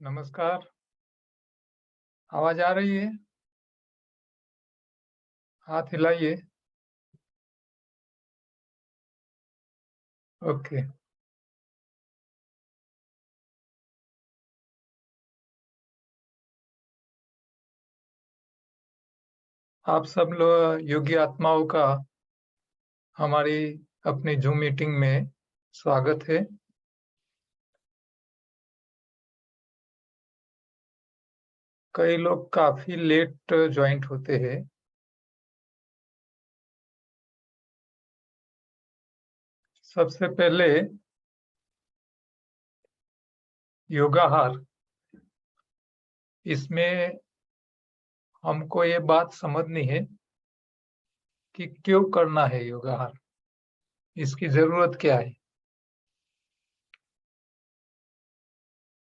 नमस्कार, आवाज़ आ रही है? हाथ हिलाइए। ओके, आप सब योग्य आत्माओं का हमारी अपनी ज़ूम मीटिंग में स्वागत है। कई लोग काफ़ी लेट जॉइंट होते हैं। सबसे पहले योगाहार, इसमें हमको ये बात समझनी है कि क्यों करना है योगाहार? इसकी ज़रूरत क्या है?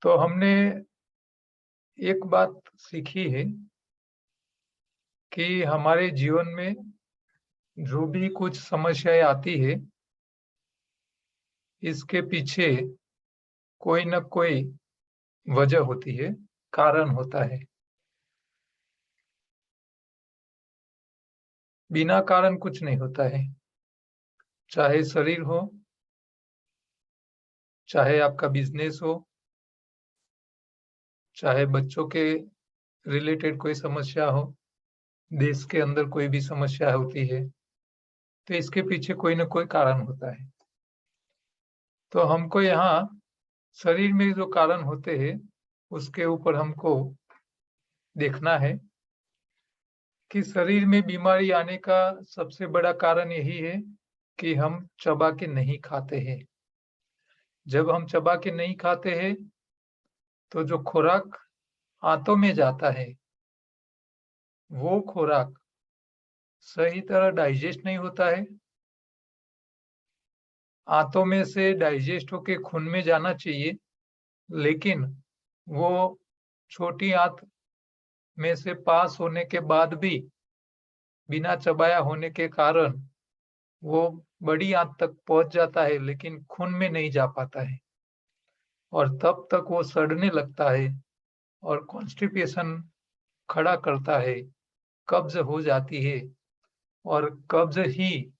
तो हमने एक बात सीखी है कि हमारे जीवन में जो भी कुछ समस्याएँ आती है, इसके पीछे कोई न कोई वजह होती है, कारण होता है। बिना कारण कुछ नहीं होता है, चाहे शरीर हो, चाहे आपका बिज़नेस हो, चाहे बच्चों के रिलेटेड कोई समस्या हो, देश के अंदर कोई भी समस्या होती है, तो इसके पीछे कोई न कोई कारण होता है। तो हमको यहाँ शरीर में जो कारण होते हैं, उसके ऊपर हमको देखना है कि शरीर में बीमारी आने का सबसे बड़ा कारण यही है कि हम चबा के नहीं खाते हैं। जब हम चबा के नहीं खाते हैं, तो जो खुराक आंतों में जाता है, वो खुराक सही तरह डाइजेस्ट नहीं होता है। आंतों में से डाइजेस्ट होके खून में जाना चाहिए, लेकिन वो छोटी आंत में से पास होने के बाद भी बिना चबाया होने के कारण वो बड़ी आंत तक पहुंच जाता है, लेकिन खून में नहीं जा पाता है और तब तक वो सड़ने लगता है और कॉन्स्टिपेशन खड़ा करता है, कब्ज हो जाती है और कब्ज ही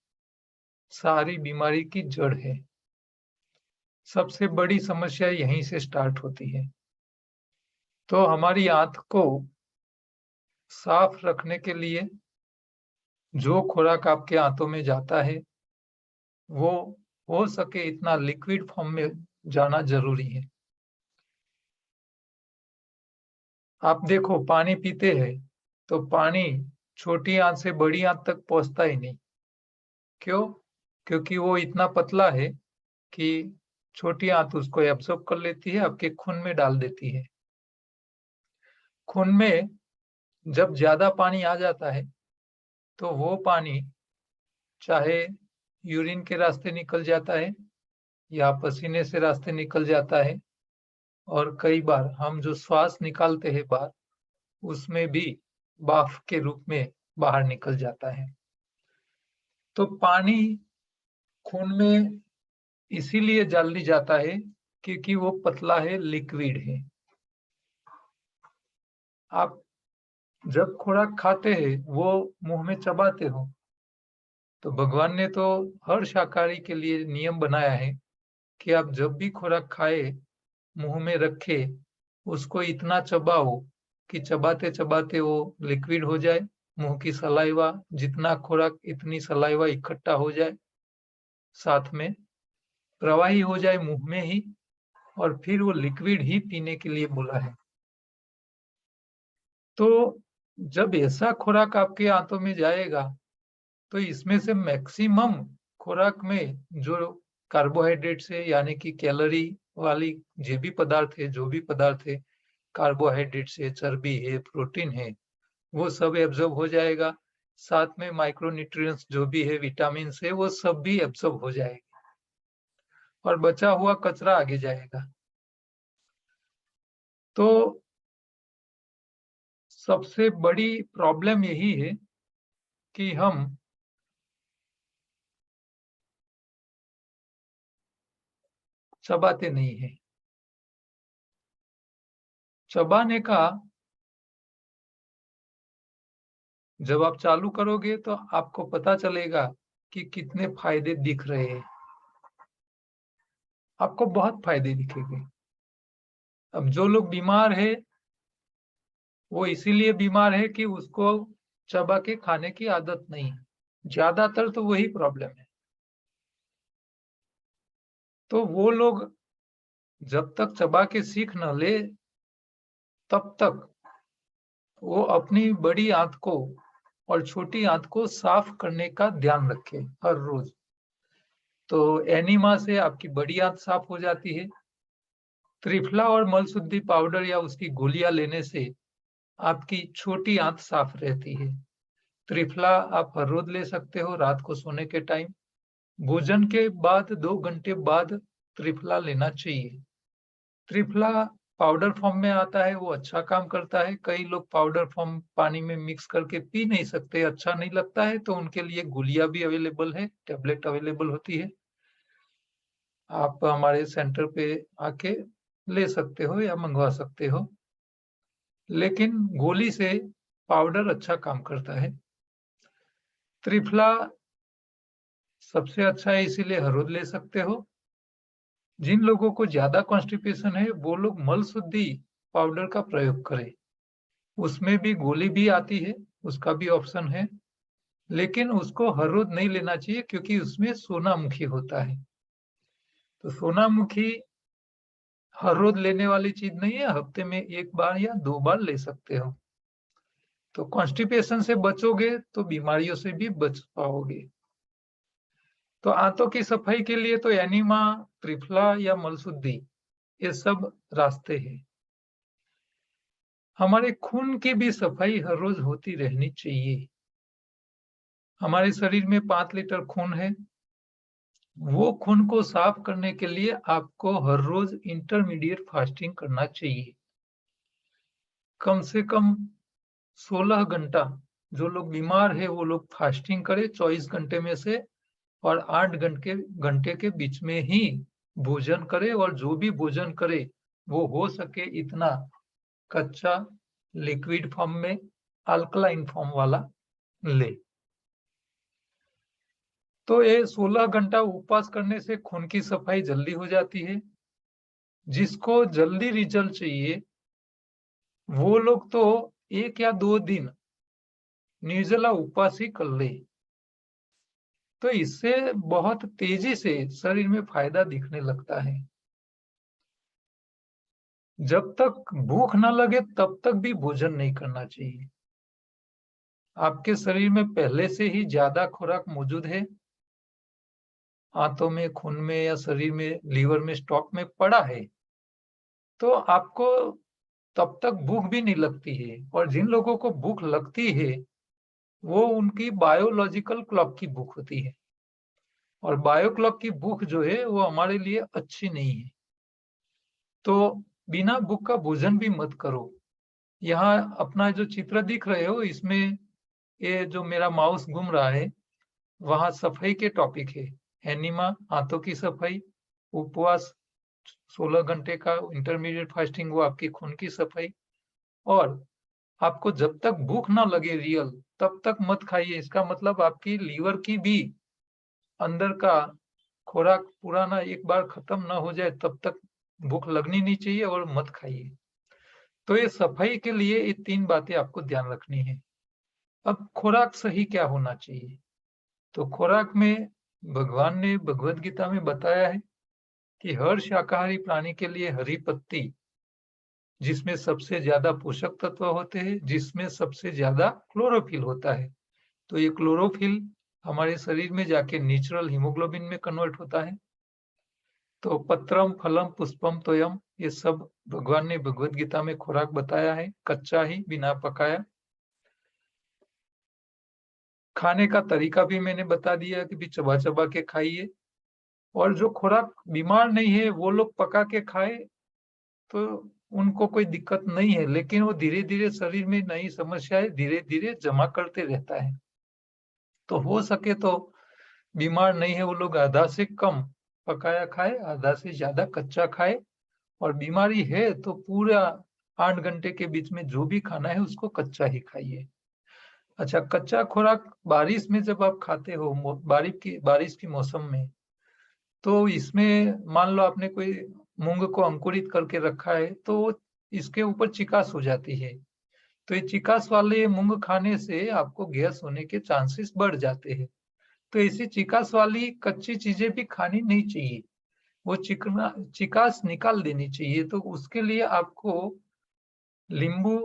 सारी बीमारी की जड़ है। सबसे बड़ी समस्या यहीं से स्टार्ट होती है। तो हमारी आँत को साफ रखने के लिए जो खुराक आपके आँतों में जाता है, वो हो सके इतना लिक्विड फॉर्म में जाना ज़रूरी है। आप देखो पानी पीते हैं, तो पानी छोटी आँत से बड़ी आँत तक पहुँचता ही नहीं। क्यों? क्योंकि वो इतना पतला है कि छोटी आँत उसको एब्ज़ॉर्ब कर लेती है, आपके खून में डाल देती है। खून में जब ज़्यादा पानी आ जाता है, तो वो पानी चाहे यूरिन के रास्ते निकल जाता है या पसीने से रास्ते निकल जाता है और कई बार हम जो श्वास निकालते हैं बाहर, उसमें भी भाप के रूप में बाहर निकल जाता है। तो पानी खून में इसीलिए जल्दी जाता है क्योंकि वो पतला है, लिक्विड है। आप जब खुराक खाते हैं, वो मुँह में चबाते हो, तो भगवान ने तो हर शाकाहारी के लिए नियम बनाया है कि आप जब भी खुराक खाए, मुँह में रखे, उसको इतना चबाओ कि चबाते-चबाते वो लिक्विड हो जाए, मुँह की सलाइवा जितना खुराक इतनी सलाइवा इकट्ठा हो जाए, साथ में प्रवाही हो जाए मुँह में ही और फिर वो लिक्विड ही पीने के लिए बोला है। तो जब ऐसा खुराक आपके आंतों में जाएगा, तो इसमें से मैक्सिमम खुराक में जो कार्बोहाइड्रेट्स है यानी कि कैलोरी वाली जो भी पदार्थ है, कार्बोहाइड्रेट्स है, चर्बी है, प्रोटीन है, वो सब एब्ज़ॉर्ब हो जाएगा। साथ में माइक्रो न्यूट्रिएंट्स जो भी है, विटामिन्स है, वो सब भी एब्ज़ॉर्ब हो जाएगी और बचा हुआ कचरा आगे जाएगा। तो सबसे बड़ी प्रॉब्लम यही है कि हम चबाते नहीं हैं। चबाने का जब आप चालू करोगे तो आपको पता चलेगा कि कितने फायदे दिख रहे हैं। आपको बहुत फायदे दिखेंगे। अब जो लोग बीमार है वो इसीलिए बीमार है कि उसको चबा के खाने की आदत नहीं है। ज्यादातर तो वही प्रॉब्लम है। तो वो लोग जब तक चबा के सीख न ले तब तक वो अपनी बड़ी आंत को और छोटी आंत को साफ करने का ध्यान रखें हर रोज। तो एनिमा से आपकी बड़ी आंत साफ हो जाती है। त्रिफला और मल शुद्धि पाउडर या उसकी गोलियां लेने से आपकी छोटी आंत साफ रहती है। त्रिफला आप हर रोज ले सकते हो रात को सोने के टाइम। भोजन के बाद 2 घंटे बाद त्रिफला लेना चाहिए। त्रिफला पाउडर फॉर्म में आता है, वो अच्छा काम करता है। कई लोग पाउडर फॉर्म पानी में मिक्स करके पी नहीं सकते, अच्छा नहीं लगता है, तो उनके लिए गोलियां भी अवेलेबल है, टेबलेट अवेलेबल होती है। आप हमारे सेंटर पे आके ले सकते हो या मंगवा सकते हो। लेकिन गोली से पाउडर अच्छा काम करता है। त्रिफला सबसे अच्छा है, इसीलिए हर रोज ले सकते हो। जिन लोगों को ज्यादा कॉन्स्टिपेशन है वो लोग मल शुद्धि पाउडर का प्रयोग करें। उसमें भी गोली भी आती है, उसका भी ऑप्शन है, लेकिन उसको हर रोज नहीं लेना चाहिए क्योंकि उसमें सोनामुखी होता है। तो सोनामुखी हर रोज लेने वाली चीज नहीं है, हफ्ते में 1 बार या 2 बार ले सकते हो। तो कॉन्स्टिपेशन से बचोगे तो बीमारियों से भी बच पाओगे। तो आंतों की सफाई के लिए तो एनिमा, त्रिफला या मलशुद्धि ये सब रास्ते हैं। हमारे खून की भी सफाई हर रोज होती रहनी चाहिए। हमारे शरीर में 5 लीटर खून है। वो खून को साफ करने के लिए आपको हर रोज इंटरमीडिएट फास्टिंग करना चाहिए। कम से कम 16 घंटा। जो लोग बीमार है वो लोग फास्टिंग करें 24 घंटे में से, और 8 घंटे के बीच में ही भोजन करे, और जो भी भोजन करे वो हो सके इतना कच्चा, लिक्विड फॉर्म में, अल्कलाइन फॉर्म वाला ले। तो ये 16 घंटा उपवास करने से खून की सफाई जल्दी हो जाती है। जिसको जल्दी रिजल्ट चाहिए वो लोग तो 1 या 2 दिन निर्जला उपवास ही कर ले। तो इससे बहुत तेजी से शरीर में फायदा दिखने लगता है। जब तक भूख न लगे तब तक भी भोजन नहीं करना चाहिए। आपके शरीर में पहले से ही ज्यादा खुराक मौजूद है, आंतों में, खून में या शरीर में, लीवर में स्टॉक में पड़ा है, तो आपको तब तक भूख भी नहीं लगती है। और जिन लोगों को भूख लगती है वो उनकी बायोलॉजिकल क्लॉक की भूख होती है, और बायो क्लॉक की भूख जो है वो हमारे लिए अच्छी नहीं है। तो बिना भूख का भोजन भी मत करो। यहाँ अपना जो चित्र दिख रहे हो इसमें ये जो मेरा माउस घूम रहा है वहां सफाई के टॉपिक है। एनिमा आंतों की सफाई, उपवास 16 घंटे का इंटरमीडिएट फास्टिंग वो आपकी खून की सफाई, और आपको जब तक भूख ना लगे रियल तब तक मत खाइए। इसका मतलब आपकी लीवर की भी अंदर का खुराक पुराना एक बार खत्म ना हो जाए तब तक भूख लगनी नहीं चाहिए, और मत खाइए। तो ये सफाई के लिए ये 3 बातें आपको ध्यान रखनी है। अब खुराक सही क्या होना चाहिए? तो खुराक में भगवान ने भगवत गीता में बताया है कि हर शाकाहारी प्राणी के लिए हरी पत्ती, जिसमें सबसे ज्यादा पोषक तत्व होते हैं, जिसमें सबसे ज्यादा क्लोरोफिल होता है, तो ये क्लोरोफिल हमारे शरीर में जाके नेचुरल हीमोग्लोबिन में कन्वर्ट होता है। तो पत्रम फलम पुष्पम तोयम, ये सब भगवान ने भगवत गीता में खुराक बताया है, कच्चा ही, बिना पकाया। खाने का तरीका भी मैंने बता दिया कि भी चबा चबा के खाइए। और जो खुराक बीमार नहीं है वो लोग पका के खाए तो उनको कोई दिक्कत नहीं है, लेकिन वो धीरे धीरे शरीर में नई समस्याएं धीरे धीरे जमा करते रहता है। तो हो सके तो बीमार नहीं है वो लोग आधा से कम पकाया खाए, आधा से ज्यादा कच्चा खाए। और बीमारी है तो पूरा 8 घंटे के बीच में जो भी खाना है उसको कच्चा ही खाइए। अच्छा, कच्चा खुराक बारिश में जब आप खाते हो, बारिश की मौसम में, तो इसमें मान लो आपने कोई मूंग को अंकुरित करके रखा है, तो इसके ऊपर चिकास हो जाती है। तो ये चिकास वाले मूंग खाने से आपको गैस होने के चांसेस बढ़ जाते हैं। तो ऐसी चिकास वाली कच्ची चीजें भी खानी नहीं चाहिए, वो चिकास निकाल देनी चाहिए। तो उसके लिए आपको नींबू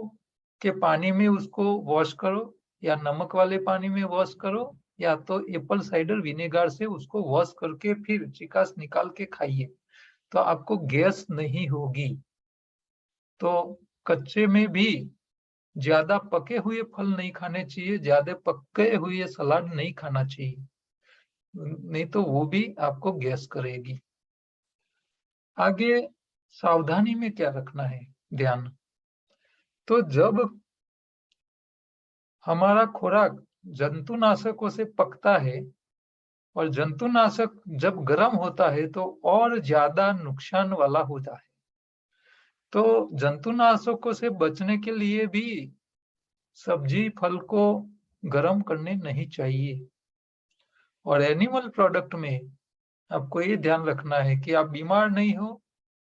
के पानी में उसको वॉश करो, या नमक वाले पानी में वॉश करो, या तो एप्पल साइडर विनेगर से उसको वॉश करके फिर चिकास निकाल के खाइए, तो आपको गैस नहीं होगी। तो कच्चे में भी ज्यादा पके हुए फल नहीं खाने चाहिए, ज्यादा पके हुए सलाद नहीं खाना चाहिए, नहीं तो वो भी आपको गैस करेगी। आगे सावधानी में क्या रखना है ध्यान, तो जब हमारा खुराक जंतुनाशकों से पकता है, और जंतुनाशक जब गर्म होता है तो और ज्यादा नुकसान वाला होता है। तो जंतुनाशकों से बचने के लिए भी सब्जी फल को गर्म करने नहीं चाहिए। और एनिमल प्रोडक्ट में आपको ये ध्यान रखना है कि आप बीमार नहीं हो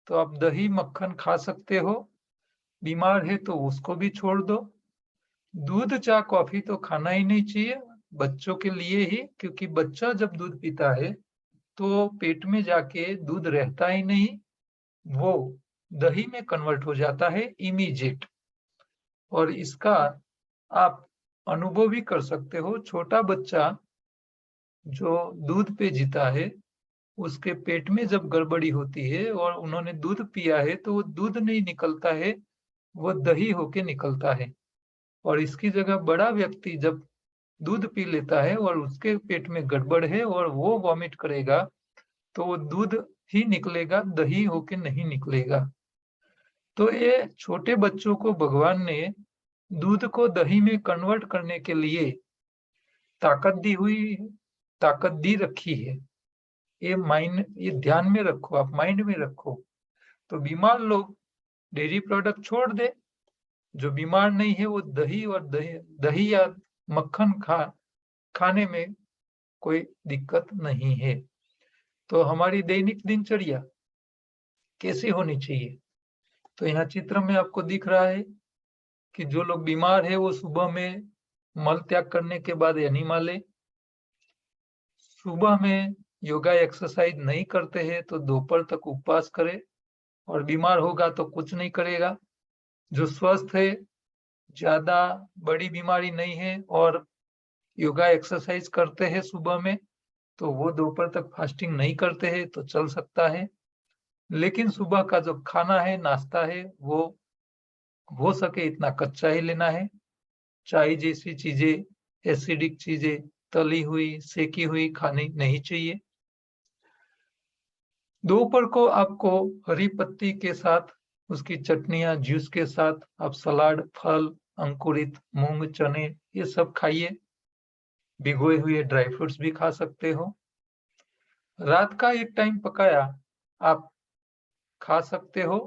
तो आप दही मक्खन खा सकते हो, बीमार है तो उसको भी छोड़ दो। दूध चाय कॉफी तो खाना ही नहीं चाहिए बच्चों के लिए ही, क्योंकि बच्चा जब दूध पीता है तो पेट में जाके दूध रहता ही नहीं, वो दही में कन्वर्ट हो जाता है इमीडिएट। और इसका आप अनुभव भी कर सकते हो, छोटा बच्चा जो दूध पे जीता है उसके पेट में जब गड़बड़ी होती है और उन्होंने दूध पिया है तो वो दूध नहीं निकलता है, वो दही होके निकलता है। और इसकी जगह बड़ा व्यक्ति जब दूध पी लेता है और उसके पेट में गड़बड़ है और वो वॉमिट करेगा, तो वो दूध ही निकलेगा, दही होके नहीं निकलेगा। तो ये छोटे बच्चों को भगवान ने दूध को दही में कन्वर्ट करने के लिए ताकत दी रखी है। ये ध्यान में रखो, आप माइंड में रखो। तो बीमार लोग डेयरी प्रोडक्ट छोड़ दे, जो बीमार नहीं है वो दही या मक्खन खाने में कोई दिक्कत नहीं है। तो हमारी दैनिक दिनचर्या कैसी होनी चाहिए, तो यहाँ चित्र में आपको दिख रहा है कि जो लोग बीमार है वो सुबह में मल त्याग करने के बाद एनिमा ले, सुबह में योगा एक्सरसाइज नहीं करते हैं तो दोपहर तक उपवास करे, और बीमार होगा तो कुछ नहीं करेगा। जो स्वस्थ है, ज्यादा बड़ी बीमारी नहीं है और योगा एक्सरसाइज करते हैं सुबह में, तो वो दोपहर तक फास्टिंग नहीं करते हैं तो चल सकता है। लेकिन सुबह का जो खाना है, नाश्ता है, वो हो सके इतना कच्चा ही लेना है। चाय जैसी चीजें, एसिडिक चीजें, तली हुई सेकी हुई खानी नहीं चाहिए। दोपहर को आपको हरी पत्ती के साथ उसकी चटनियां, जूस के साथ आप सलाद, फल, अंकुरित मूंग, चने ये सब खाइए। भिगोए हुए ड्राई फ्रूट्स भी खा सकते हो। रात का एक टाइम पकाया आप खा सकते हो।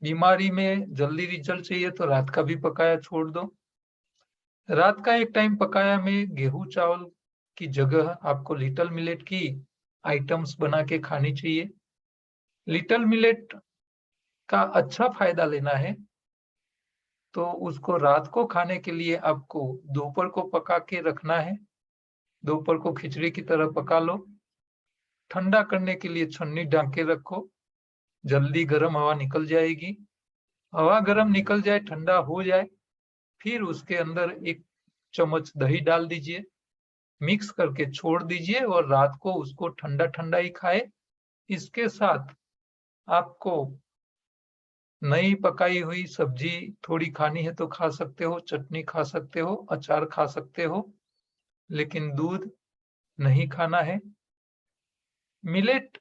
बीमारी में जल्दी रिजल्ट चाहिए तो रात का भी पकाया छोड़ दो। रात का एक टाइम पकाया में गेहूं चावल की जगह आपको लिटिल मिलेट की आइटम्स बना के खानी चाहिए। लिटिल मिलेट का अच्छा फायदा लेना है तो उसको रात को खाने के लिए आपको दोपहर को पका के रखना है। दोपहर को खिचड़ी की तरह पका लो, ठंडा करने के लिए छन्नी ढक के रखो, जल्दी गर्म हवा निकल जाएगी। हवा गर्म निकल जाए, ठंडा हो जाए, फिर उसके अंदर एक चम्मच दही डाल दीजिए, मिक्स करके छोड़ दीजिए और रात को उसको ठंडा ठंडा ही खाए। इसके साथ आपको नई पकाई हुई सब्जी थोड़ी खानी है तो खा सकते हो, चटनी खा सकते हो, अचार खा सकते हो, लेकिन दूध नहीं खाना है। मिलेट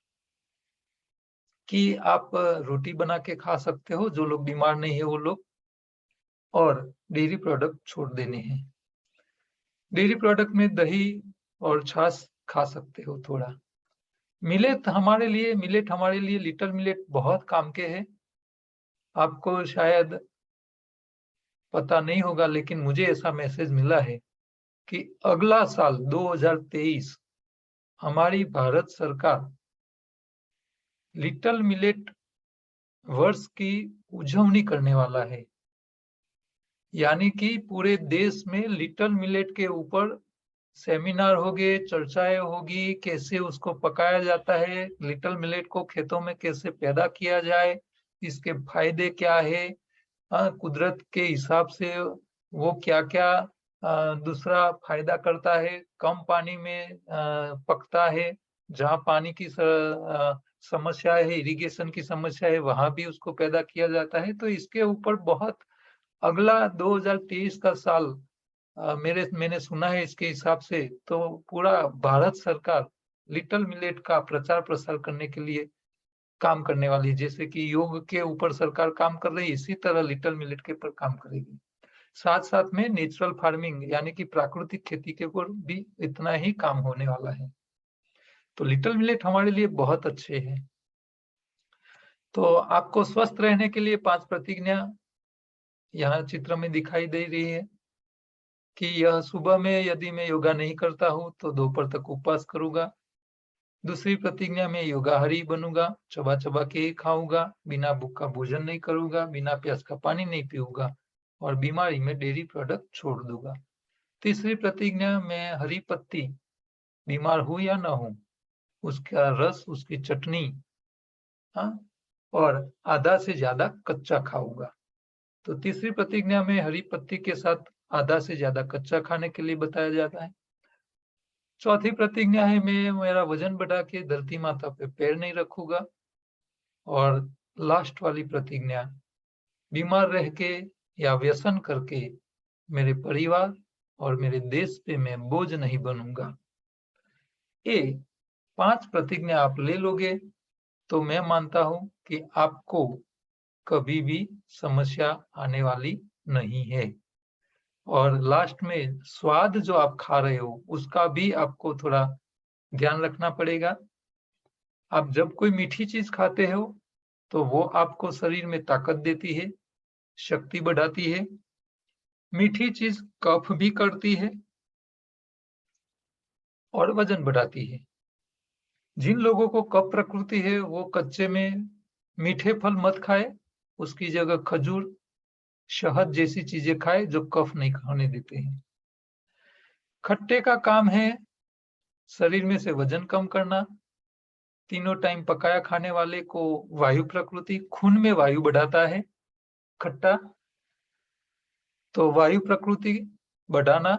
की आप रोटी बना के खा सकते हो, जो लोग बीमार नहीं है वो लोग, और डेयरी प्रोडक्ट छोड़ देने हैं। डेयरी प्रोडक्ट में दही और छाछ खा सकते हो थोड़ा। मिलेट हमारे लिए लिटिल मिलेट बहुत काम के है। आपको शायद पता नहीं होगा, लेकिन मुझे ऐसा मैसेज मिला है कि अगला साल 2023 हमारी भारत सरकार लिटिल मिलेट वर्ष की उजवनी करने वाला है। यानी कि पूरे देश में लिटिल मिलेट के ऊपर सेमिनार होंगे, चर्चाएं होगी, कैसे उसको पकाया जाता है, लिटिल मिलेट को खेतों में कैसे पैदा किया जाए, इसके फायदे क्या है, कुदरत के हिसाब से वो क्या-क्या दूसरा फायदा करता है, कम पानी में पकता है, जहाँ पानी की समस्या है, इरिगेशन की समस्या है, वहाँ भी उसको पैदा किया जाता है। तो इसके ऊपर बहुत अगला 2023 का साल मैंने सुना है इसके हिसाब से तो पूरा भारत सरकार लिटिल मिलेट का प्रचार प्रसार करने के लिए काम करने वाली है। जैसे कि योग के ऊपर सरकार काम कर रही है, इसी तरह लिटिल मिलेट के ऊपर काम करेगी। साथ-साथ में नेचुरल फार्मिंग यानी कि प्राकृतिक खेती के ऊपर भी इतना ही काम होने वाला है। तो लिटिल मिलेट हमारे लिए बहुत अच्छे हैं। तो आपको स्वस्थ रहने के लिए 5 प्रतिज्ञा यहाँ चित्र में दिखाई दे रही है कि यह सुबह में यदि मैं योगा नहीं करता हूँ तो दोपहर तक उपवास करूँगा। दूसरी प्रतिज्ञा में योगाहारी बनूँगा, चबा-चबा के ही खाऊँगा, बिना भूख का भोजन नहीं करूँगा, बिना प्यास का पानी नहीं पीऊँगा और बीमारी में डेयरी प्रोडक्ट छोड़ दूँगा। तीसरी प्रतिज्ञा मैं हरी पत्ती बीमार हूँ या ना हूँ, उसका रस, उसकी चटनी और आधा से ज़्यादा कच्चा खाऊँगा। तो तीसरी प्रतिज्ञा में हरी पत्ती के साथ आधा से ज़्यादा कच्चा खाने के लिए बताया जाता है। चौथी प्रतिज्ञा है मैं मेरा वजन बढ़ा के धरती माता पे पैर नहीं रखूँगा और लास्ट वाली प्रतिज्ञा बीमार रह के या व्यसन करके मेरे परिवार और मेरे देश पे मैं बोझ नहीं बनूँगा। ये 5 प्रतिज्ञा आप ले लोगे तो मैं मानता हूँ कि आपको कभी भी समस्या आने वाली नहीं है। और लास्ट में स्वाद जो आप खा रहे हो, उसका भी आपको थोड़ा ध्यान रखना पड़ेगा। आप जब कोई मीठी चीज़ खाते हो, तो वो आपको शरीर में ताकत देती है, शक्ति बढ़ाती है। मीठी चीज़ कफ भी करती है और वज़न बढ़ाती है। जिन लोगों को कफ प्रकृति है, वो कच्चे में मीठे फल मत खाएँ, उसकी जगह खजूर, शहद जैसी चीज़ें खाएँ, जो कफ नहीं होने देते हैं। खट्टे का काम है शरीर में से वज़न कम करना। तीनों टाइम पकाया खाने वाले को वायु प्रकृति खून में वायु बढ़ाता है खट्टा, तो वायु प्रकृति बढ़ाना,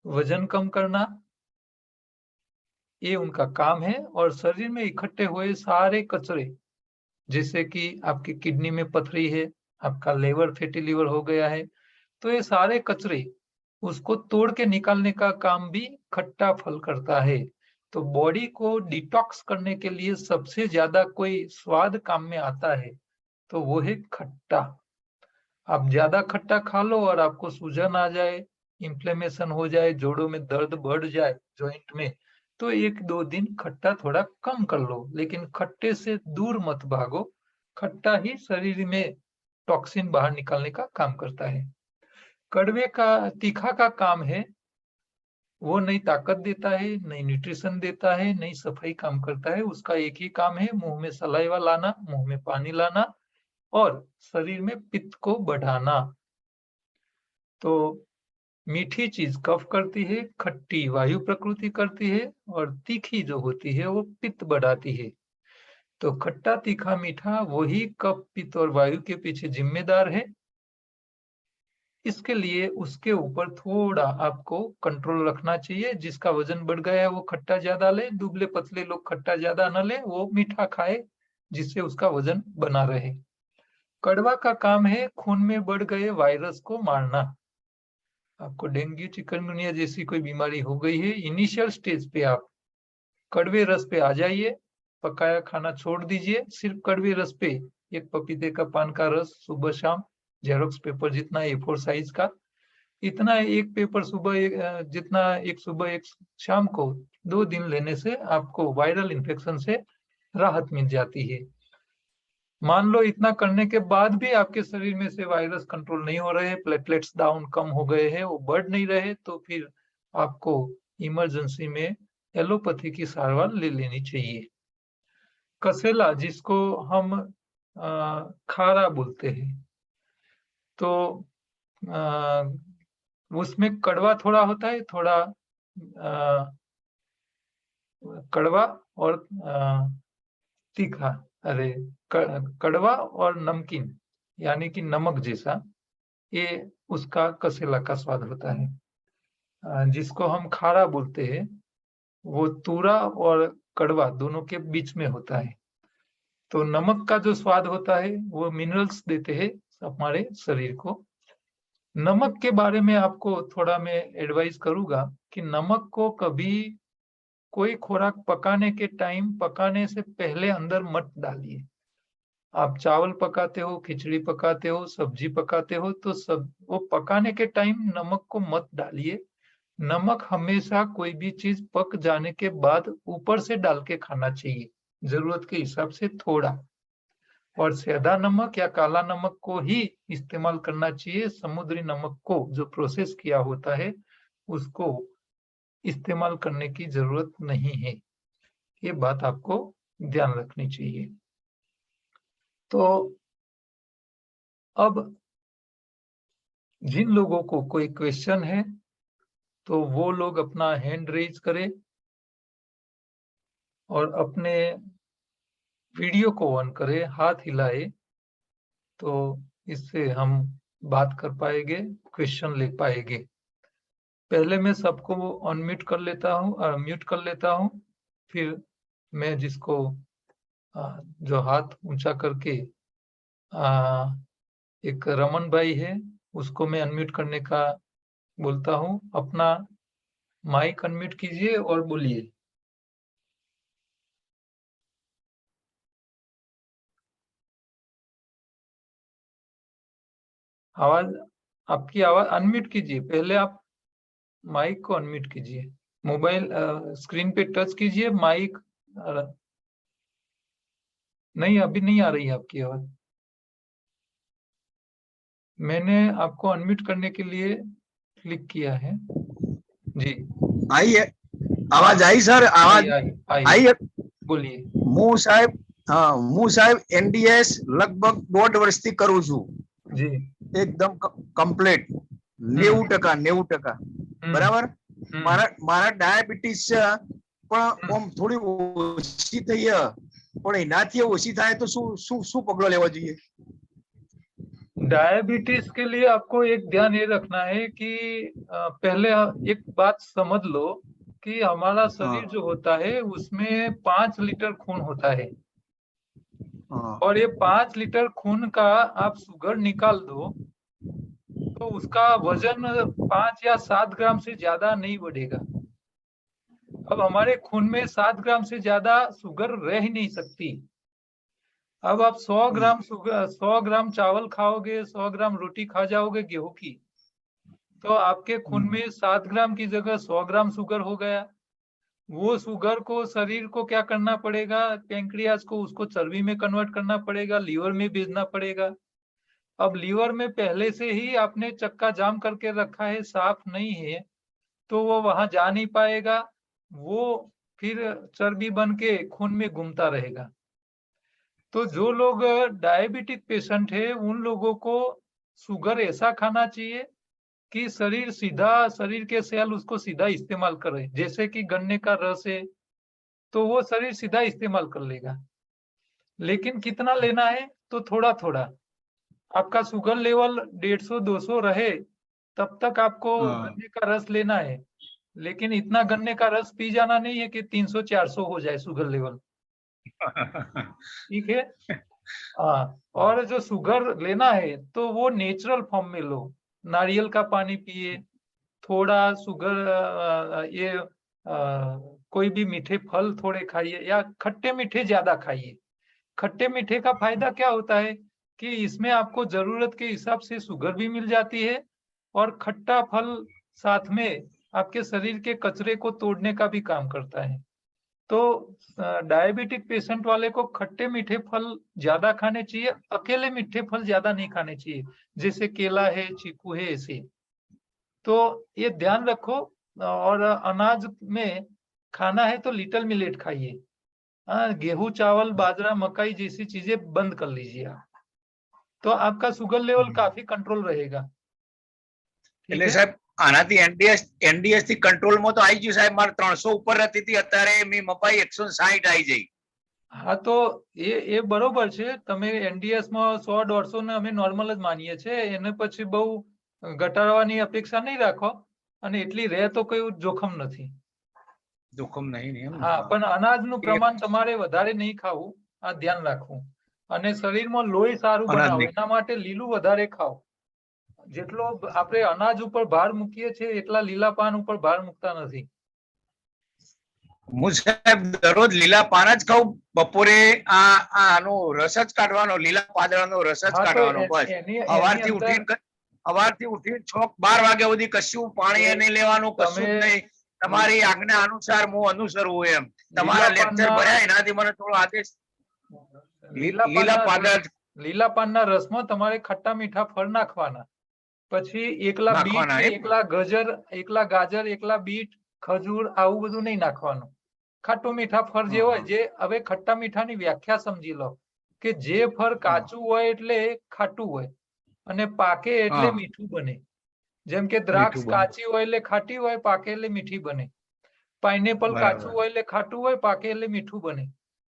वजन कम करना, ये उनका काम है और शरीर में इकट्ठे हुए सारे कचरे जैसे कि आपकी किडनी में पथरी है, आपका लिवर फैटी लिवर हो गया है, तो ये सारे कचरे उसको तोड़ के निकालने का काम भी खट्टा फल करता है। तो बॉडी को डिटॉक्स करने के लिए सबसे ज़्यादा कोई स्वाद काम में आता है, तो वो है खट्टा। आप ज़्यादा खट्टा खा लो और आपको सूजन आ जाए, इन्फ्लेमेशन हो जाए, जोड़ों में दर्द बढ़ जाए जॉइंट में, तो 1-2 दिन खट्टा थोड़ा कम कर लो, लेकिन खट्टे से दूर मत भागो। खट्टा ही शरीर में टॉक्सिन बाहर निकालने का काम करता है। कड़वे का तीखा का काम है, वो नहीं ताकत देता है, नहीं न्यूट्रिशन देता है, नहीं सफाई काम करता है, उसका एक ही काम है मुँह में सलाइवा लाना, मुँह में पानी लाना और शरीर में पित्त को बढ़ाना। तो मीठी चीज़ कफ करती है, खट्टी वायु प्रकृति करती है और तीखी जो होती है वो पित्त बढ़ाती है। तो खट्टा, तीखा, मीठा वही कफ, पित्त और वायु के पीछे ज़िम्मेदार है। इसके लिए उसके ऊपर थोड़ा आपको कंट्रोल रखना चाहिए। जिसका वज़न बढ़ गया है वो खट्टा ज़्यादा ले, दुबले-पतले लोग खट्टा ज़्यादा ना लें, वो मीठा खाए जिससे उसका वज़न बना रहे। कड़वा का काम है खून में बढ़ गए वायरस को मारना। आपको डेंगू, चिकनगुनिया जैसी कोई बीमारी हो गई है, इनिशियल स्टेज पे आप कड़वे रस पे आ जाइए, पकाया खाना छोड़ दीजिए, सिर्फ कड़वे रस पे 1 पपीते का पान का रस सुबह-शाम, ज़ेरॉक्स पेपर जितना A4 साइज़ का, इतना एक पेपर सुबह जितना एक सुबह एक शाम को 2 दिन लेने से आपको वायरल इन्फेक्शन से राहत मिल जाती है। मान लो इतना करने के बाद भी आपके शरीर में से वायरस कंट्रोल नहीं हो रहे, प्लेटलेट्स डाउन कम हो गए हैं, वो बढ़ नहीं रहे, तो फिर आपको इमरजेंसी में एलोपैथी की सारवार ले लेनी चाहिए। कसेला, जिसको हम खारा बोलते हैं, तो उसमें कड़वा थोड़ा होता है, थोड़ा कड़वा और तीखा, अरे कड़वा और नमकीन, यानी कि नमक जैसा, ये उसका कसेला का स्वाद होता है। जिसको हम खारा बोलते हैं, वो तूरा और कड़वा दोनों के बीच में होता है। तो नमक का जो स्वाद होता है वो मिनरल्स देते हैं हमारे शरीर को। नमक के बारे में आपको थोड़ा मैं एडवाइस करूंगा कि नमक को कभी कोई खुराक पकाने के टाइम, पकाने से पहले अंदर मत डालिए। आप चावल पकाते हो, खिचड़ी पकाते हो, सब्जी पकाते हो, तो सब वो पकाने के टाइम नमक को मत डालिए। नमक हमेशा कोई भी चीज पक जाने के बाद ऊपर से डाल के खाना चाहिए, जरूरत के हिसाब से थोड़ा। और सेंधा नमक या काला नमक को ही इस्तेमाल करना चाहिए। समुद्री नमक को जो प्रोसेस किया होता है उसको इस्तेमाल करने की जरूरत नहीं है। ये बात आपको ध्यान रखनी चाहिए। तो अब जिन लोगों को कोई क्वेश्चन है तो वो लोग अपना हैंड रेज करें और अपने वीडियो को ऑन करें, हाथ हिलाए, तो इससे हम बात कर पाएंगे, क्वेश्चन ले पाएंगे। पहले मैं सबको अनम्यूट कर लेता हूँ, म्यूट कर लेता हूँ, फिर मैं जिसको जो हाथ ऊंचा करके एक रमन भाई है, उसको मैं अनम्यूट करने का बोलता हूँ। अपना माइक अनम्यूट कीजिए और बोलिए। आवाज, आपकी आवाज अनम्यूट कीजिए, पहले आप माइक को अनम्यूट कीजिए, मोबाइल स्क्रीन पे टच कीजिए माइक। नहीं, अभी नहीं आ रही है आपकी आवाज। मैंने आपको अनम्यूट करने के लिए क्लिक किया है जी। आई है आवाज? आई सर? आवाज आई है? बोलिए। હું સાહેબ, હા, હું સાહેબ એનડીએસ લગભગ 1.5 વર્ષથી કરું છું जी। એકદમ કમ્પ્લીટ 90%, બરાબર? મારા ડાયાબિટીસ છે પણ ઓમ થોડી ઓછી થઈ છે, પણ એનાથી ઓછી થાય તો શું શું શું પગલો લેવા જોઈએ? डायबिटीज के लिए आपको एक ध्यान ये रखना है कि पहले एक बात समझ लो कि हमारा शरीर जो होता है उसमें 5 लीटर खून होता है, और ये 5 लीटर खून का आप शुगर निकाल दो तो उसका वजन 5 या 7 ग्राम से ज्यादा नहीं बढ़ेगा। अब हमारे खून में 7 ग्राम से ज्यादा शुगर रह ही नहीं सकती। अब आप 100 ग्राम शुगर, 100 ग्राम चावल खाओगे, 100 ग्राम रोटी खा जाओगे गेहूं की, तो आपके खून में 7 ग्राम की जगह 100 ग्राम शुगर हो गया। वो शुगर को शरीर को क्या करना पड़ेगा, पैंक्रियाज को उसको चर्बी में कन्वर्ट करना पड़ेगा, लीवर में भेजना पड़ेगा। अब लीवर में पहले से ही आपने चक्का जाम करके रखा है, साफ नहीं है, तो वो वहां जा नहीं पाएगा, वो फिर चर्बी बन के खून में घूमता रहेगा। तो जो लोग डायबिटिक पेशेंट है उन लोगों को शुगर ऐसा खाना चाहिए कि शरीर के सेल उसको सीधा इस्तेमाल करे। जैसे कि गन्ने का रस है तो वो शरीर सीधा इस्तेमाल कर लेगा। लेकिन कितना लेना है, तो थोड़ा थोड़ा। आपका शुगर लेवल 150-200 रहे तब तक आपको गन्ने का रस लेना है, लेकिन इतना गन्ने का रस पी जाना नहीं है कि 300-400 हो जाए शुगर लेवल। ठीक है। हाँ, और जो शुगर लेना है तो वो नेचुरल फॉर्म में लो। नारियल का पानी पिए, थोड़ा शुगर, कोई भी मीठे फल थोड़े खाइए, या खट्टे मीठे ज्यादा खाइए। खट्टे मीठे का फायदा क्या होता है कि इसमें आपको जरूरत के हिसाब से शुगर भी मिल जाती है, और खट्टा फल साथ में आपके शरीर के कचरे को तोड़ने का भी काम करता है। तो डायबिटिक पेशेंट वाले को खट्टे मीठे फल ज्यादा खाने चाहिए, अकेले मीठे फल ज्यादा नहीं खाने चाहिए, जैसे केला है, चीकू है, ऐसे। तो ये ध्यान रखो। और अनाज में खाना है तो लिटिल मिलेट खाइए। गेहूं, चावल, बाजरा, मकई जैसी चीजें बंद कर लीजिए आप, तो आपका शुगर लेवल काफी कंट्रोल रहेगा। ठीक એટલે है। સાહેબ આનાથી એનડીએસ થી કંટ્રોલમાં તો આવી ગયું સાહેબ, મારે 300 ઉપર રહેતી હતી, અત્યારે મી મપાઈ 160 આવી જઈ। હા, તો એ બરોબર છે। તમે એનડીએસ માં 100-150 ને અમે નોર્મલ જ માનીએ છીએ, એને પછી બહુ ઘટાડવાની અપેક્ષા નહીં રાખો, અને એટલી રહે તો કોઈ જોખમ નથી। જોખમ નહીં ને એમ ને? હા, પણ અનાજનું પ્રમાણ તમારે વધારે નહીં ખાવું, આ ધ્યાન રાખવું। અને શરીરમાં લોહી સારું અનાજ બનાવો નહીં। એના માટે લીલું વધારે ખાઓ। જેટલો આપણે અનાજ ઉપર ભાર મૂકીએ છીએ એટલા લીલા પાન ઉપર ભાર મૂકતા નથી। હું સાહેબ દરરોજ લીલા પાન જ ખાઉં, બપોરે આનો રસ જ કાઢવાનો, લીલા પાંદડાનો રસ જ હા, તો કાઢવાનો બસ। એની સવારથી અંદર ઉઠીને 12 વાગ્યા સુધી કશું પાણી નહીં લેવાનું, કશું જ તમે નહીં। તમારી આજ્ઞા અનુસાર હું અનુસરવું એમ। તમારા લીલા લેક્ચર પાનના ભર્યા એનાથી મને થોડો આદેશ। લીલા લીલા પાનના પાંદડા લીલા પાનના રસમાં તમારે ખટ્ટા મીઠા ફળ નાખવાના, પછી એકલા બીટ નાખવાના ને એમ ને? એકલા ગાજર, એકલા બીટ, ખજૂર આવું બધું નહીં નાખવાનું। ખાટું મીઠા ફળ જે હોય, જે હવે ખટ્ટા મીઠાની વ્યાખ્યા સમજી લો કે જે ફળ કાચું હોય એટલે ખાટું હોય અને પાકે એટલે હા, મીઠું બને। જેમ કે મીઠું દ્રાક્ષ બને। કાચી હોય એટલે ખાટી હોય, પાકે એટલે મીઠી બને। પાઇનેપલ કાચું બરાબર। હોય એટલે ખાટું હોય, પાકે એટલે મીઠું બને।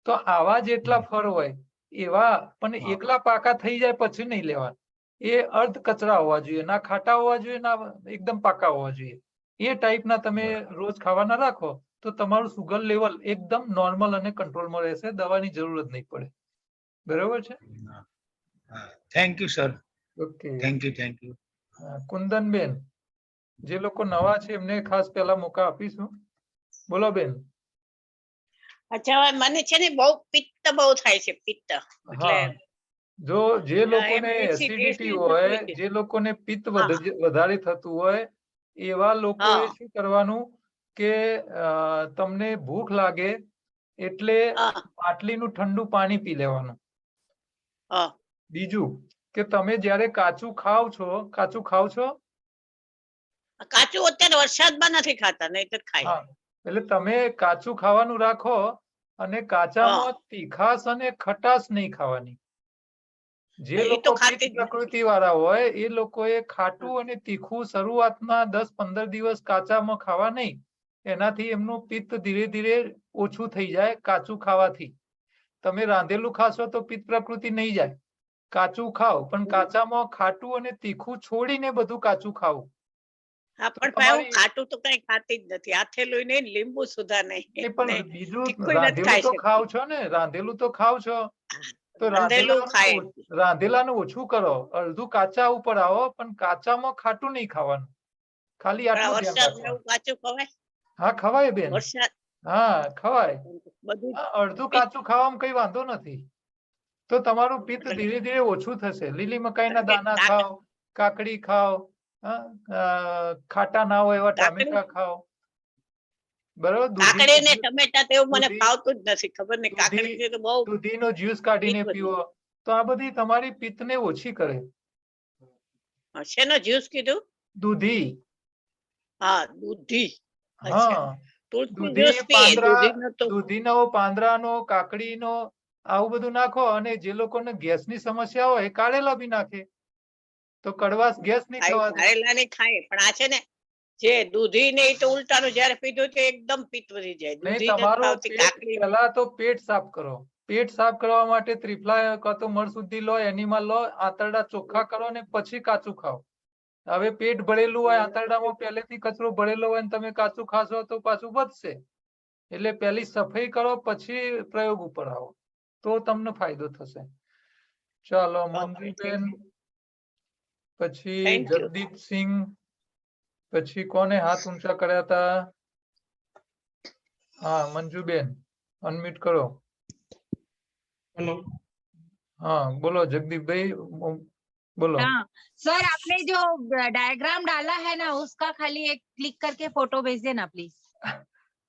તો આવા જેટલા ફળ હોય એવા પણ હા, એકલા પાકા થઈ જાય પછી નહીં લેવા। એ અર્ધ કચરા હોવા જોઈએ, ના ખાટા હોવા જોઈએ, ના એકદમ પાકા હોવા જોઈએ। એ ટાઈપના તમે બરાબર। રોજ ખાવાના રાખો તો તમારું શુગર લેવલ એકદમ નોર્મલ અને કંટ્રોલમાં રહેશે, દવાની જરૂર જ નહીં પડે। બરાબર છે। Thank you sir, okay. Thank you, thank you. Kundanben, જે લોકો નવા છે એમને ખાસ પહેલા મોકા આપીશું। બોલો બેન। અચ્છા, મને છે ને બહુ પિત્ત બહુ થાય છે, પિત્ત એટલે હા, જો જે લોકોને એસિડિટી હોય, જે લોકોને પિત્ત વધારે થતું હોય એવા લોકોએ શું કરવાનું કે તમને ભૂખ લાગે એટલે પાટલીનું ઠંડુ પાણી પી લેવાનું। બીજું કે તમે જ્યારે કાચું ખાવ છો, કાચું અત્યારે વરસાદમાં નથી ખાતા, નહીં તો ખાય। હા, એટલે તમે કાચું ખાવાનું રાખો અને કાચામાં તીખાશ અને ખટાશ નહીં ખાવાની। જે એ લોકો તો ખાતી પિત્ત જ નથી। પ્રકૃતિ વાળા હોય એ લોકોએ ખાટું અને તીખું શરૂઆતના 10-15 દિવસ કાચામાં ખાવા નહીં, એનાથી એમનું પિત્ત ધીરે ધીરે ઓછું થઈ જાય કાચું ખાવાથી। તમે રાંધેલું ખાશો તો પિત્ત પ્રકૃતિ નહીં જાય। કાચું ખાઓ, પણ કાચામાં ખાટું અને તીખું છોડીને બધું કાચું ખાવું। હા, તો પણ હું તમારી ખાટું તો કઈ ખાતી જ નથી, આથેલું નહીં, લીંબુ સુધા નહીં, એ પણ બીજું તીખું નથી રાંધેલું ખાઈ તો ખાવ શકતી। છો ને, રાંધેલું તો ખાવ છો તો રાંધેલું ખાય રાંધેલાનું ઓછું કરો, અડધું કાચા ઉપર આવો, પણ કાચામાં ખાટું નહીં ખાવાનું। ખાલી પણ આટલું ધ્યાન વરસાદ રાખવાનું। કાચું ખવાય? હા, ખવાય બેન, વરસાદ હા ખવાય। બધું અડધું કાચું ખાવામાં કઈ વાંધો નથી, તો તમારું પિત્ત ધીરે ધીરે ઓછું થશે। લીલી મકાઈના દાણા ખાઓ, કાકડી ખાઓ, ખાટા ના હોય એવા ટામેટા ખાઓ, બરાબર। કાકડી ને ટમેટા તો એવું મને ભાવતું જ નથી, ખબર નહીં, કાકડી તો બહુ દૂધીનો જ્યુસ કાઢીને પીવો તો આ બધી તમારી પિત્તને ઓછી કરે। શેનો જ્યુસ કીધું? દૂધી। હા, દૂધી। હા, તુલસી જ્યુસ પીએ, દૂધીનો તો દૂધીનો, પાંદડાનો, કાકડીનો આવું બધું નાખો। અને જે લોકોને ગેસની સમસ્યા હોય એ કારેલા બી નાખે તો કડવાશ ગેસ નહીં થવા દે। કારેલા ને ખાય, પણ આ છે ને જે દૂધી ને એ તો ઉલટાનું જયારે પીધું તો એકદમ પિત્ત વધી જાય। દૂધી નથી ખાવતી, કાકડી પહેલા તો પેટ સાફ કરો। પેટ સાફ કરવા માટે ત્રિફલા કાં તો મળશુદ્ધિ લો, એનિમલ લો, આંતરડા ચોખ્ખા કરો ને પછી કાચું ખાઓ। હવે પેટ ભરેલું હોય, આંતરડામાં પહેલેથી કચરો ભરેલો હોય, તમે કાચું ખાશો તો પાછું વધશે। એટલે પહેલી સફાઈ કરો પછી પ્રયોગ ઉપર આવો તો તમને ફાયદો થશે। ચાલો મંજુબેન, પછી જગદીપસિંહ, પછી કોને હાથ ઊંચા કર્યા હતા? हाँ मंजूबेन, अनम्यूट करो। हेलो, हाँ बोलो जगदीप भाई, बोलो। हाँ सर, आपने जो डायग्राम डाला है ना उसका खाली एक क्लिक करके फोटो भेज देना प्लीज।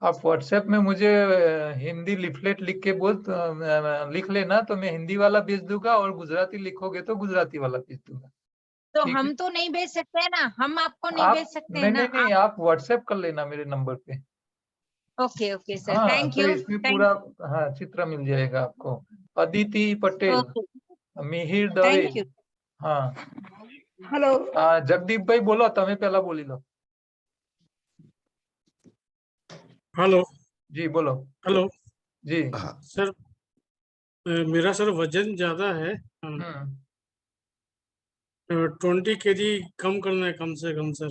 आप व्हाट्सएप में मुझे हिंदी लिफलेट लिख के लिख लेना, तो मैं हिंदी वाला भेज दूंगा, और गुजराती लिखोगे तो गुजराती वाला भेज दूंगा। तो ठीक है? हम तो नहीं भेज सकते हैं ना, हम आपको नहीं आप भेज सकते हैं नहीं ना। नहीं नहीं, आप व्हाट्सएप कर लेना मेरे नंबर पे। ओके ओके सर, हाँ, थैंक तो यू। इसमें पूरा हाँ चित्र मिल जाएगा आपको। Aditi Patel, okay, Mihir Dave. Thank you. हाँ, हेलो, जगदीप भाई बोलो, તમે पहला बोली लो। हेलो जी बोलो। हेलो जी। सर, मेरा सर वजन ज्यादा है, हम्म 20 kg कम करना है कम से कम सर।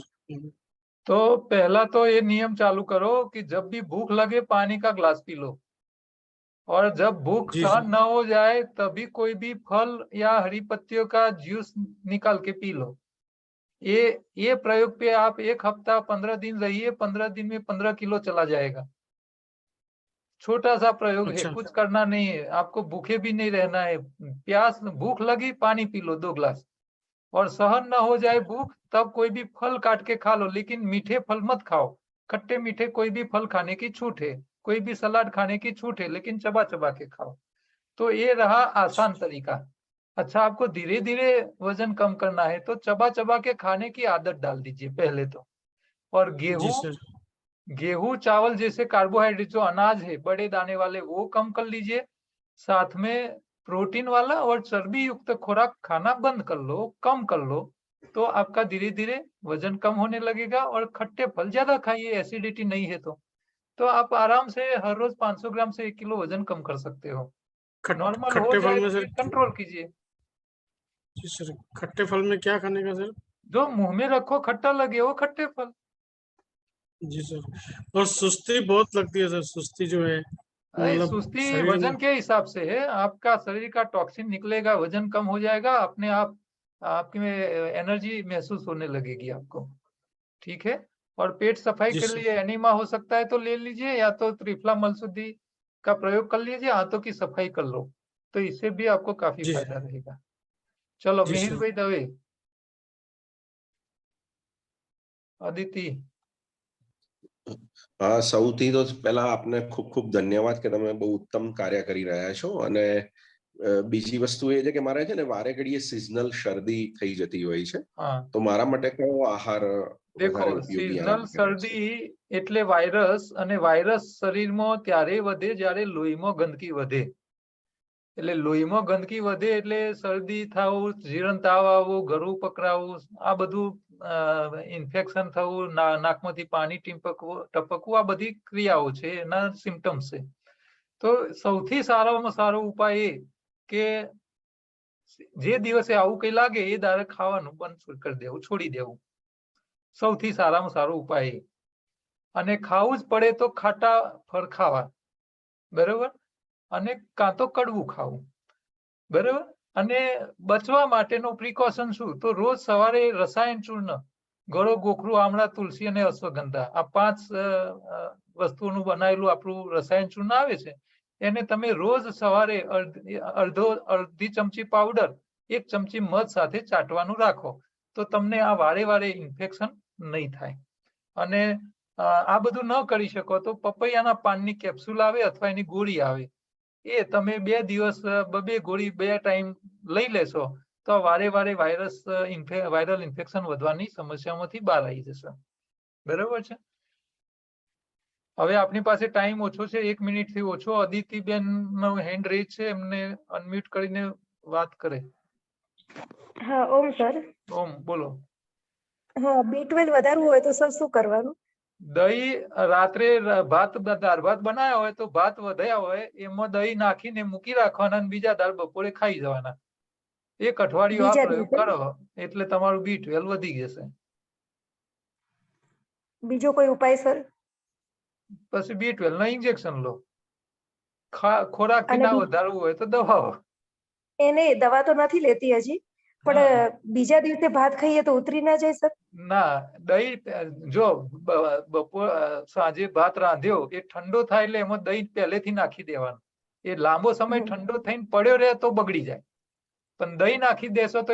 तो पहला तो ये नियम चालू करो कि जब भी भूख लगे पानी का ग्लास पी लो, और जब भूख जी सहन सर। न हो जाए तभी कोई भी फल या हरी पत्तियों का जूस निकाल के पी लो। ये प्रयोग पे आप 1 हफ्ता 15 दिन रहिए, 15 दिन में 15 किलो चला जाएगा। छोटा सा प्रयोग है, अच्छा कुछ करना नहीं है, आपको भूखे भी नहीं रहना है। प्यास भूख लगी पानी पी लो 2 गिलास, और सहन न हो जाए भूख तब कोई भी फल काट के खा लो, लेकिन मीठे फल मत खाओ। खट्टे मीठे कोई भी फल खाने की छूट है, कोई भी सलाद खाने की छूट है, लेकिन चबा चबा के खाओ। तो ये रहा आसान तरीका। अच्छा, आपको धीरे धीरे वजन कम करना है तो चबा चबा के खाने की आदत डाल दीजिए पहले तो। और जी सर। गेहूं चावल जैसे कार्बोहाइड्रेट जो अनाज है बड़े दाने वाले, वो कम कर लीजिए। साथ में प्रोटीन वाला और चर्बी युक्त खुराक खाना बंद कर लो, कम कर लो, तो आपका धीरे धीरे वजन कम होने लगेगा। और खट्टे फल ज्यादा खाइए, एसिडिटी नहीं है तो आप आराम से हर रोज 500 ग्राम से 1 किलो वजन कम कर सकते हो। नॉर्मल हो खट्टे जाए फल में तो सर, फिर कंट्रोल कीजिए। जी सर, खट्टे फल में क्या खाने का सर? जो मुंह में रखो खट्टा लगे वो खट्टे फल। जी सर। और सुस्ती बहुत लगती है सर, सुस्ती जो है मतलब सुस्ती शरीर में। वजन के हिसाब से है, आपका शरीर का टॉक्सिन निकलेगा, वजन कम हो जाएगा अपने आप, आपकी में एनर्जी महसूस होने लगेगी आपको। ठीक है? और पेट सफाई जी के सर। लिए एनीमा हो सकता है तो ले लीजिए, या तो त्रिफला मलशुद्धि का प्रयोग कर लीजिए, हाथों की सफाई कर लो, तो इससे भी आपको काफी जी फायदा रहेगा। चलो, जी मिहिर सर। भाई दवे। अदिति। હા, સૌથી તો પહેલા આપને ખૂબ ખૂબ ધન્યવાદ કે તમે બહુ ઉત્તમ કાર્ય કરી રહ્યા છો. અને બીજી વસ્તુ એ છે કે મારે છે ને વારે ઘડીએ સિઝનલ શરદી થઈ જતી હોય છે, हाँ, તો મારા માટે કયો આહાર देखो, વધારે ઉપયોગી सीजनल આના માટે રહેશે? શરદી એટલે વાયરસ, અને વાયરસ શરીરમાં ત્યારે વધે જ્યારે લોહીમાં ગંદકી વધે। એટલે લોહીમાં ગંદકી વધે એટલે શરદી થવું, જીરણ તાવ આવવું, ગળું પકડાવું, આ બધું ઇન્ફેક્શન થવું, નાકમાંથી પાણી ટપકવું, આ બધી ક્રિયાઓ છે, એના સિમ્ટમ્સ છે। તો સૌથી સારામાં સારો ઉપાય એ કે જે દિવસે આવું કઈ લાગે એ દાડે ખાવાનું બંધ કરી દેવું, છોડી દેવું। સૌથી સારામાં સારો ઉપાય એ। અને ખાવું જ પડે તો ખાટા ફળ ખાવા, બરોબર, અને કાં તો કડવું ખાવું, બરોબર। અને બચવા માટેનો પ્રિકોશન શું, તો રોજ સવારે રસાયણ ચૂર્ણ, ગળો, ગોખરું, આમળા, તુલસી અને અશ્વગંધા, આ 5 વસ્તુઓનું બનાવેલું આપણું રસાયણ ચૂર્ણ આવે છે, એને તમે રોજ સવારે અડધી ચમચી પાવડર, 1 ચમચી મધ સાથે ચાટવાનું રાખો, તો તમને આ વારે વારે ઇન્ફેક્શન નહીં થાય। અને આ બધું ન કરી શકો તો પપૈયાના પાનની કેપ્સ્યુલ આવે અથવા એની ગોળી આવે, એ તમે 2 દિવસ 2 ગોળી 2 ટાઈમ લઈ લેશો તો વારે વારે વાયરલ ઇન્ફેક્શન વધવાની સમસ્યામાંથી બહાર આવી જશે। બરાબર છે? હવે આપની પાસે ટાઈમ ઓછો છે, 1 મિનિટથી ઓછો। અદિતિબેન નો હેન્ડ રેઝ છે, એમને અનમ્યુટ કરીને વાત કરે। હા ઓમ સર। ઓમ બોલો। હા, B12 વધારવું હોય તો સર શું કરવાનું? દહીં રાત્રે દાળ ભાત બનાવ્યા હોય તો ભાત વધ્યા હોય એમાં દહીં નાખીને મૂકી રાખવાના, અને બીજા દાળ બપોરે ખાઈ જવાના। 1 અઠવાડિયું આ બીજા પ્રયોગ દિવસે કરો એટલે તમારું B12 વધી જશે। બીજો કોઈ ઉપાય સર? પછી B12 ના ઇન્જેક્શન લો, ખોરાકથી અને ના વધારવું હોય તો દવાઓ। એને દવા તો નથી લેતી હજી, હા, પણ બીજા દિવસે ભાત ખાઈએ તો ઉતરી ના જાય સર? ના, દહીં જો સાંજે ભાત રાંધ્યો એ ઠંડો થાય એટલે એમાં દહીં પહેલેથી નાખી દેવાનું। એ લાંબો સમય ઠંડો થઈને પડ્યો રહે તો બગડી જાય, પણ દહીં નાખી દેશો તો